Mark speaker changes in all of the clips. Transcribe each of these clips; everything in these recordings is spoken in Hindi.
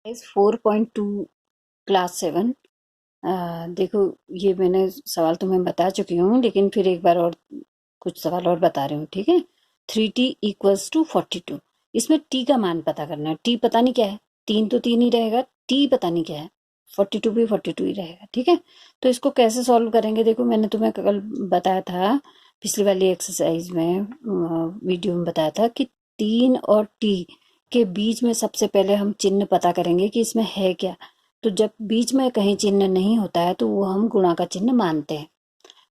Speaker 1: इस 4.2 क्लास 7। देखो, ये मैंने सवाल तुम्हें बता चुकी हूँ, लेकिन फिर एक बार और कुछ सवाल और बता रही हूँ, ठीक है। 3t = 42। इसमें t का मान पता करना है। t पता नहीं क्या है, 3 तो 3 ही रहेगा, t पता नहीं क्या है, 42 भी 42 ही रहेगा, ठीक है। तो इसको कैसे सॉल्व करेंगे, देखो मैंने तुम्हें कल बताया था, पिछली वाली एक्सरसाइज में, वीडियो में बताया था कि 3 और t के बीच में सबसे पहले हम चिन्ह पता करेंगे कि इसमें है क्या। तो जब बीच में कहीं चिन्ह नहीं होता है तो वो हम गुणा का चिन्ह मानते हैं।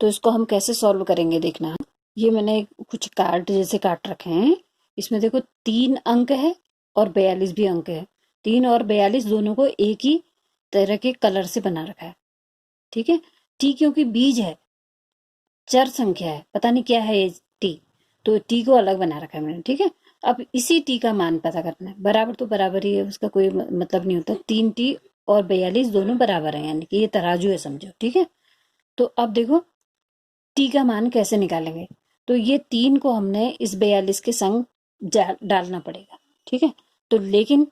Speaker 1: तो इसको हम कैसे सॉल्व करेंगे देखना। ये मैंने कुछ कार्ड जैसे काट रखे हैं। इसमें देखो 3 अंक है और 42 भी अंक है। 3 और 42 दोनों को एक ही तरह के कलर से बना रखा है, ठीक है। टी क्योंकि बीज है, चर संख्या है, पता नहीं क्या है ये टी, तो टी को अलग बना रखा है मैंने, ठीक है। अब इसी टी का मान पता करना है। बराबर तो बराबर ही है, उसका कोई मतलब नहीं होता। 3t और 42 दोनों बराबर है, यानी कि ये तराजू है समझो, ठीक है। तो अब देखो टी का मान कैसे निकालेंगे। तो ये 3 को हमने इस 42 के संग डालना पड़ेगा, ठीक है। तो लेकिन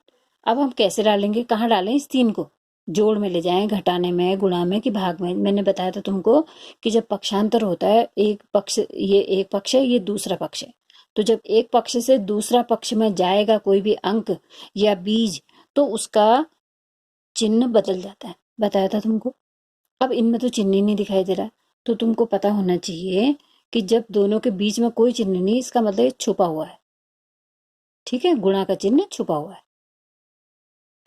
Speaker 1: अब हम कैसे डालेंगे, कहाँ डालें इस 3 को, जोड़ में ले जाएं, घटाने में, गुणा में कि भाग में। मैंने बताया था तुमको कि जब पक्षांतर होता है, एक पक्ष, ये एक पक्ष है, ये दूसरा पक्ष है, तो जब एक पक्ष से दूसरा पक्ष में जाएगा कोई भी अंक या बीज, तो उसका चिन्ह बदल जाता है, बताया था तुमको। अब इनमें तो चिन्ह ही नहीं दिखाई दे रहा, तो तुमको पता होना चाहिए कि जब दोनों के बीच में कोई चिन्ह नहीं, इसका मतलब ये छुपा हुआ है, ठीक है। गुणा का चिन्ह छुपा हुआ है।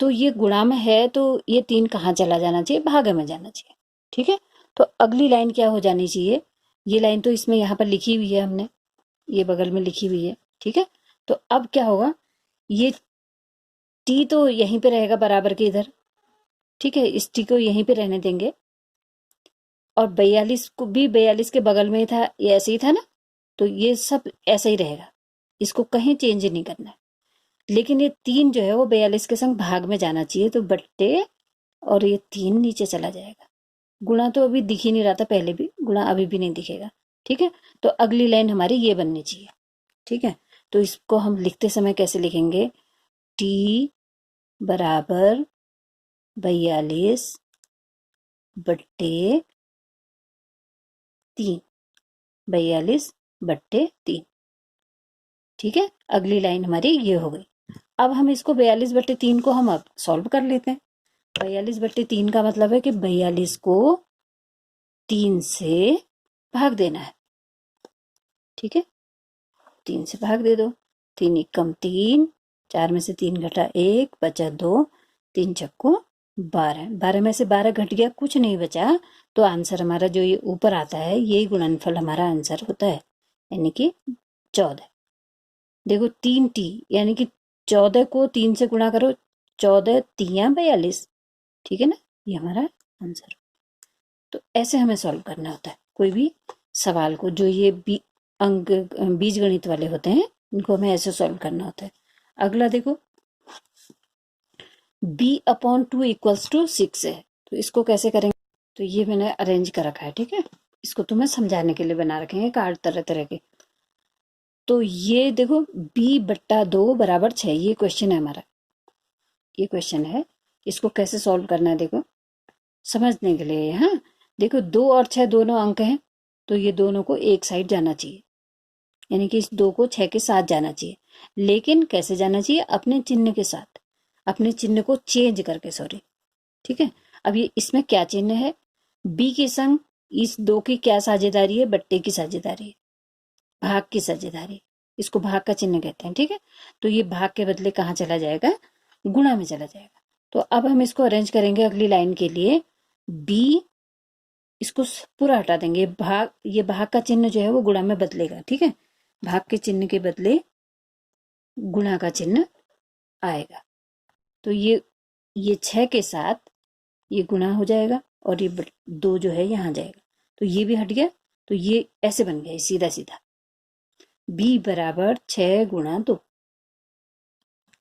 Speaker 1: तो ये गुणा में है, तो ये 3 कहाँ चला जाना चाहिए, भागे में जाना चाहिए, ठीक है। तो अगली लाइन क्या हो जानी चाहिए, ये लाइन तो इसमें यहाँ पर लिखी हुई है हमने, ये बगल में लिखी हुई है, ठीक है। तो अब क्या होगा, ये टी तो यहीं पे रहेगा बराबर के इधर, ठीक है, इस टी को यहीं पे रहने देंगे। और 42 को भी 42 के बगल में ही था, ये ऐसे ही था ना, तो ये सब ऐसा ही रहेगा, इसको कहीं चेंज नहीं करना है। लेकिन ये 3 जो है वो 42 के संग भाग में जाना चाहिए, तो बट्टे, और ये 3 नीचे चला जाएगा। गुणा तो अभी दिख ही नहीं रहा था पहले भी, गुणा अभी भी नहीं दिखेगा, ठीक है। तो अगली लाइन हमारी ये बननी चाहिए, ठीक है। तो इसको हम लिखते समय कैसे लिखेंगे, टी बराबर 42 बट्टे 3, 42 बट्टे 3, ठीक है। अगली लाइन हमारी ये हो गई। अब हम इसको 42/3 को हम अब सॉल्व कर लेते हैं। 42/3 का मतलब है कि 42 को 3 से भाग देना है, ठीक है। 3 से भाग दे दो, 3 एकम 3, 4 में से 3 घटा 1, बचा 2, 3 चक्को 12, 12 में से 12 घट गया, कुछ नहीं बचा। तो आंसर हमारा जो ये ऊपर आता है, यही गुणनफल हमारा आंसर होता है, यानी कि 14। देखो 3t, यानी कि 14 को 3 से गुणा करो, 14 तियां 42, ठीक है ना, ये हमारा आंसर। तो ऐसे हमें सॉल्व करना होता है कोई भी सवाल को, जो ये अंक बीज गणित वाले होते हैं, इनको हमें ऐसे सॉल्व करना होता है। अगला देखो, b/2 = 6 है, तो इसको कैसे करेंगे। तो ये मैंने अरेंज कर रखा है, ठीक है। इसको तुम्हें समझाने के लिए बना रखे हैं कार्ड तरह तरह के। तो ये देखो b/2 = 6, ये क्वेश्चन है हमारा, ये क्वेश्चन है। इसको कैसे सॉल्व करना है देखो, समझने के लिए। हाँ, देखो 2 और 6 दोनों अंक हैं, तो ये दोनों को एक साइड जाना चाहिए, यानी कि इस 2 को 6 के साथ जाना चाहिए। लेकिन कैसे जाना चाहिए, अपने चिन्ह के साथ, अपने चिन्ह को चेंज करके, सॉरी, ठीक है। अब ये इसमें क्या चिन्ह है, बी के संग इस 2 की क्या साझेदारी है, बट्टे की साझेदारी है, भाग की साझेदारी, इसको भाग का चिन्ह कहते हैं, ठीक है। तो ये भाग के बदले कहाँ चला जाएगा, गुणा में चला जाएगा। तो अब हम इसको अरेंज करेंगे अगली लाइन के लिए। बी, इसको पूरा हटा देंगे, भाग, ये भाग का चिन्ह जो है वो गुणा में बदलेगा, ठीक है। भाग के चिन्ह के बदले गुणा का चिन्ह आएगा। तो ये 6 के साथ ये गुणा हो जाएगा, और ये 2 जो है यहाँ जाएगा, तो ये भी हट गया। तो ये ऐसे बन गया सीधा सीधा, b = 6 × 2,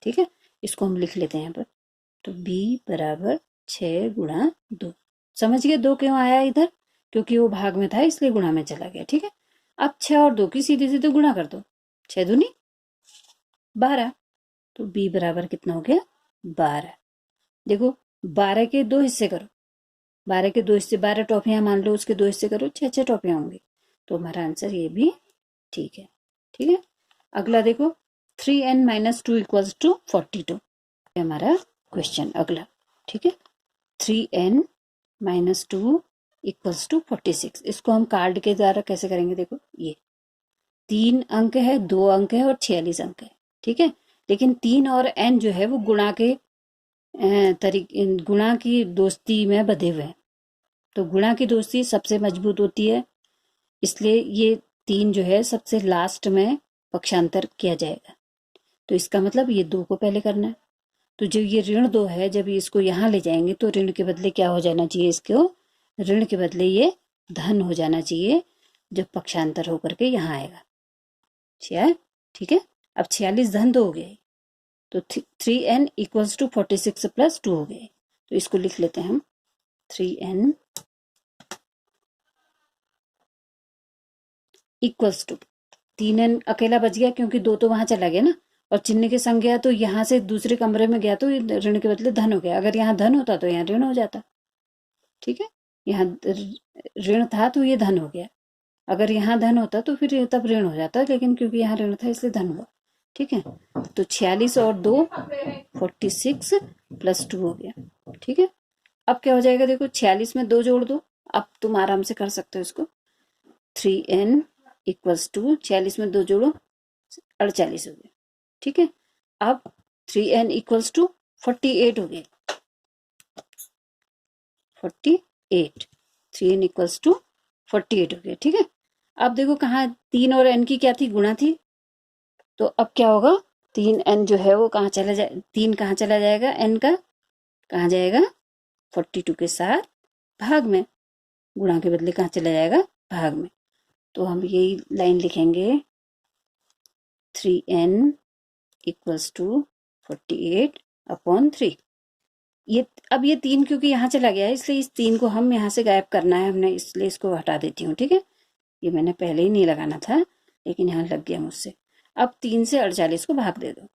Speaker 1: ठीक है। इसको हम लिख लेते हैं यहाँ पर। तो b = 6 × 2, समझ गए 2 क्यों आया इधर, क्योंकि वो भाग में था इसलिए गुणा में चला गया, ठीक है। अब 6 और 2 की सीधे सीधे गुणा कर दो, 6 दूनी 12, तो b बराबर कितना हो गया, 12। देखो 12 के 2 हिस्से करो, 12 के 2 हिस्से, 12 टॉफियां मान लो, उसके 2 हिस्से करो, 6 टॉफियां होंगी। तो हमारा आंसर ये भी ठीक है। ठीक है, अगला देखो 3n-2 इक्वल्स टू 42 हमारा क्वेश्चन अगला। ठीक है, 3n-2 इक्वल्स टू 46। इसको हम कार्ड के द्वारा कैसे करेंगे, देखो ये 3 अंक है, 2 अंक है और 46 अंक है। ठीक है, लेकिन 3 और n जो है वो गुणा के गुणा की दोस्ती में बधे हुए हैं। तो गुणा की दोस्ती सबसे मजबूत होती है, इसलिए ये 3 जो है सबसे लास्ट में पक्षांतर किया जाएगा। तो इसका मतलब ये 2 को पहले करना है। तो जो ये ऋण 2 है, जब इसको यहाँ ले जाएंगे तो ऋण के बदले क्या हो जाना चाहिए, इसको ऋण के बदले ये धन हो जाना चाहिए, जब पक्षांतर होकर के यहाँ आएगा। ठीक है, अब 46 धन 2 हो गए, तो 3n इक्वल्स टू 46 प्लस 2 हो गए। तो इसको लिख लेते हैं हम, 3n इक्वल्स टू 3n अकेला बच गया क्योंकि 2 तो वहां चला गया ना, और चिन्ह के संग गया तो यहाँ से दूसरे कमरे में गया तो ऋण के बदले धन हो गया। अगर यहाँ धन होता तो यहाँ ऋण हो जाता। ठीक है, यहाँ ऋण था तो ये धन हो गया, अगर यहाँ धन होता तो फिर तब ऋण हो जाता, लेकिन क्योंकि यहाँ ऋण था इसलिए धन हुआ। ठीक है, तो 46 और 2 46 प्लस 2 हो गया। ठीक है, अब क्या हो जाएगा, देखो 46 में 2 जोड़ दो, अब तुम आराम से कर सकते हो इसको। 3n इक्वल्स टू 46 में 2 जोड़ो 48 हो गया। ठीक है, अब 3n इक्वल्स टू 48 हो गए, 48, 3n इक्वल्स टू 48 हो गया। ठीक है, अब देखो कहाँ 3 और n की क्या थी, गुणा थी, तो अब क्या होगा, 3n जो है वो कहाँ चला जाए, 3 कहाँ चला जाएगा, n का कहाँ जाएगा, 42 के साथ भाग में, गुणा के बदले कहाँ चला जाएगा, भाग में। तो हम यही लाइन लिखेंगे, 3n इक्वल्स टू 48 अपॉन 3। ये अब ये 3 क्योंकि यहाँ चला गया है, इसलिए इस 3 को हम यहाँ से गायब करना है हमने, इसलिए इसको हटा देती हूँ। ठीक है, ये मैंने पहले ही नहीं लगाना था, लेकिन यहाँ लग गया मुझसे। अब 3 से 48 को भाग दे दो,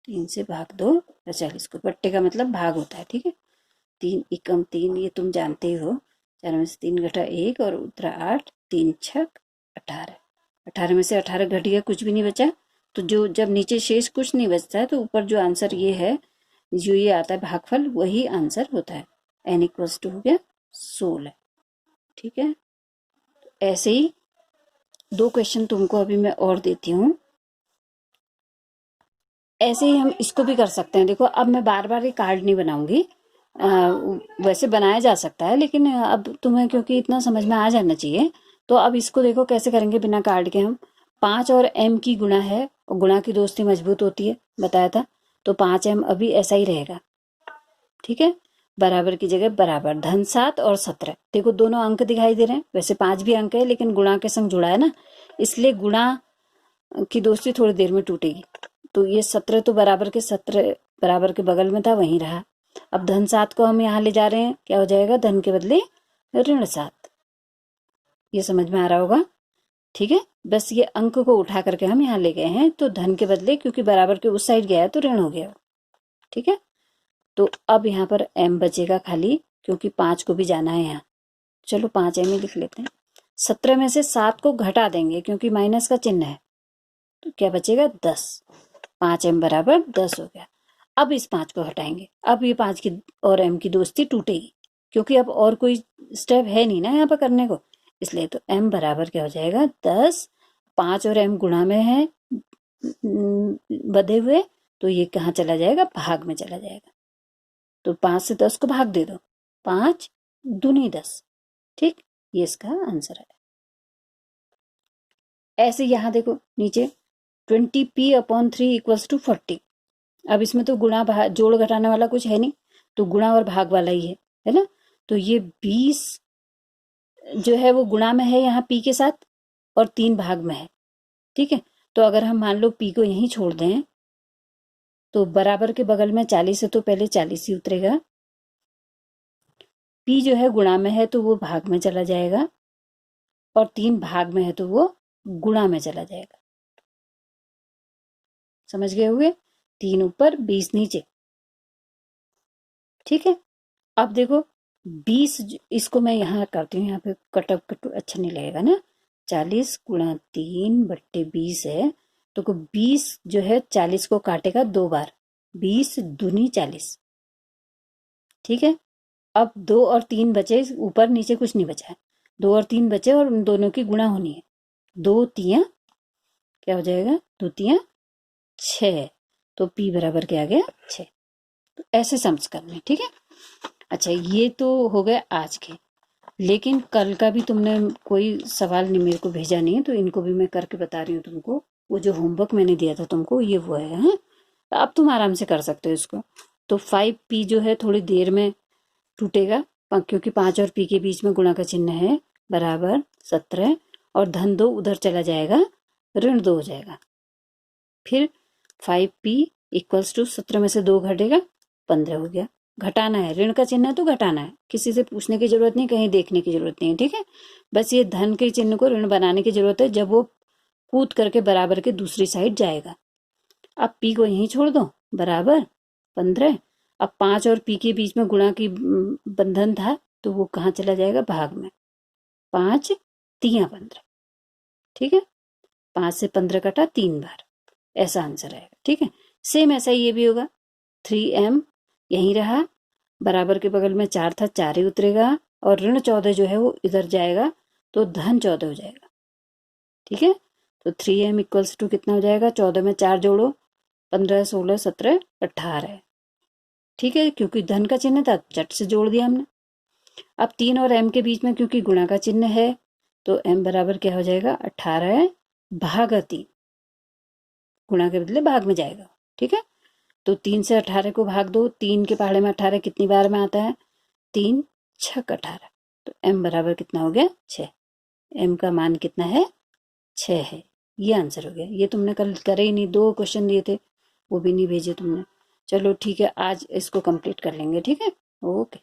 Speaker 1: 3 से भाग दो 48 को, बट्टे का मतलब भाग होता है। ठीक है, 3 एकम 3, ये तुम जानते ही हो, 4 में से 3 घटा 1 और उत्तरा 8, 3 छक 18, 18 में से 18 घट गया, कुछ भी नहीं बचा। तो जो जब नीचे शेष कुछ नहीं बचता है तो ऊपर जो आंसर ये है, जो ये आता है भागफल, वही आंसर होता है। n इक्वल्स टू हो गया 16। ठीक है, ऐसे ही 2 क्वेश्चन तुमको अभी मैं और देती हूँ, ऐसे ही हम इसको भी कर सकते हैं। देखो अब मैं बार बार ये कार्ड नहीं बनाऊंगी, वैसे बनाया जा सकता है, लेकिन अब तुम्हें क्योंकि इतना समझ में आ जाना चाहिए, तो अब इसको देखो कैसे करेंगे बिना कार्ड के हम। 5 और m की गुणा है, और गुणा की दोस्ती मजबूत होती है, बताया था। तो 5m अभी ऐसा ही रहेगा। ठीक है, बराबर की जगह बराबर, धन 7 और 17, देखो दोनों अंक दिखाई दे रहे हैं, वैसे 5 भी अंक है लेकिन गुणा के संग जुड़ा है ना, इसलिए गुणा की दोस्ती थोड़ी देर में टूटेगी। तो ये 17 तो बराबर के 17 बराबर के बगल में था, वहीं रहा। अब धन 7 को हम यहाँ ले जा रहे हैं, क्या हो जाएगा, धन के बदले ऋण 7। ये समझ में आ रहा होगा। ठीक है, बस ये अंक को उठा करके हम यहाँ ले गए हैं, तो धन के बदले क्योंकि बराबर के उस साइड गया है तो ऋण हो गया। ठीक है, तो अब यहाँ पर m बचेगा खाली, क्योंकि 5 को भी जाना है यहाँ। चलो 5m ही लिख लेते हैं। 17 में से 7 को घटा देंगे क्योंकि माइनस का चिन्ह है, तो क्या बचेगा, 10। 5m बराबर 10 हो गया। अब इस 5 को हटाएंगे, अब ये 5 की और m की दोस्ती टूटेगी, क्योंकि अब और कोई स्टेप है नहीं ना यहाँ पर करने को, इसलिए तो m बराबर क्या हो जाएगा, 10। 5 और m गुणा में है बधे हुए, तो ये कहाँ चला जाएगा, भाग में चला जाएगा। तो 5 से 10 को भाग दे दो, 5 दूनी 10। ठीक, ये इसका आंसर है। ऐसे यहाँ देखो नीचे 20p अपॉन 3 इक्वल्स टू 40। अब इसमें तो गुणा जोड़ घटाने वाला कुछ है नहीं, तो गुणा और भाग वाला ही है ना। तो ये 20 जो है वो गुणा में है यहाँ p के साथ, और 3 भाग में है। ठीक है, तो अगर हम मान लो p को यहीं छोड़ दें, तो बराबर के बगल में 40 है तो पहले 40 ही उतरेगा। p जो है गुणा में है तो वो भाग में चला जाएगा, और 3 भाग में है तो वो गुणा में चला जाएगा। समझ गए हुए, 3 ऊपर 20 नीचे। ठीक है। अब देखो 20, इसको मैं यहाँ करती हूँ, यहाँ पे कटु अच्छा नहीं लगेगा ना। 40 गुणा 3/20 है, तो 20 जो है 40 को काटेगा 2 बार, 20 दूनी 40। ठीक है। अब 2 और 3 बचे, ऊपर नीचे कुछ नहीं बचा है, 2 और 3 बचे और उन दोनों की गुणा होनी है। 2 तियां क्या हो जाएगा, 2 तियां 6, तो P बराबर क्या आ गया 6। तो ऐसे सम्स करने, ठीक है। अच्छा ये तो हो गए आज के, लेकिन कल का भी तुमने कोई सवाल नहीं मेरे को भेजा नहीं है, तो इनको भी मैं करके बता रही हूँ तुमको। वो जो होमवर्क मैंने दिया था तुमको ये वो है, हाँ? तो अब तुम आराम से कर सकते हो इसको। तो 5P जो है थोड़ी देर में टूटेगा, क्योंकि 5 और P के बीच में गुणा का चिन्ह है, बराबर 17, और धन 2 उधर चला जाएगा, ऋण 2 हो जाएगा। फिर 5P इक्वल्स टू 17 में से 2 घटेगा, 15 हो गया। घटाना है, ऋण का चिन्ह है तो घटाना है, किसी से पूछने की जरूरत नहीं, कहीं देखने की जरूरत नहीं है, ठीक है। बस ये धन के चिन्ह को ऋण बनाने की जरूरत है जब वो कूद करके बराबर के दूसरी साइड जाएगा। अब P को यहीं छोड़ दो, बराबर 15। अब 5 और P के बीच में गुणा की बंधन था, तो वो कहाँ चला जाएगा, भाग में। 5 तियां 15, ठीक है। 5 से 15 कटा 3 बार, ऐसा आंसर आएगा, ठीक है। सेम ऐसा ये भी होगा, 3M यहीं रहा, बराबर के बगल में 4 था, 4 ही उतरेगा, और ऋण 14 जो है वो इधर जाएगा, तो धन 14 हो जाएगा, ठीक है। तो 3M इक्वल्स टू कितना हो जाएगा, 14 में 4 जोड़ो, 15, 16, 17, 18, ठीक है। क्योंकि धन का चिन्ह था, चट से जोड़ दिया हमने। अब 3 और M के बीच में क्योंकि गुणा का चिन्ह है, तो M बराबर क्या हो जाएगा, 18 भागा 3, गुणा के बदले भाग में जाएगा, ठीक है। तो 3 से 18 को भाग दो, 3 के पहाड़े में 18 कितनी बार में आता है, 3 छक 18, तो M बराबर कितना हो गया, 6। M का मान कितना है, 6 है। ये आंसर हो गया। ये तुमने कल करे ही नहीं, 2 क्वेश्चन दिए थे वो भी नहीं भेजे तुमने। चलो ठीक है, आज इसको कंप्लीट कर लेंगे, ठीक है। ओके।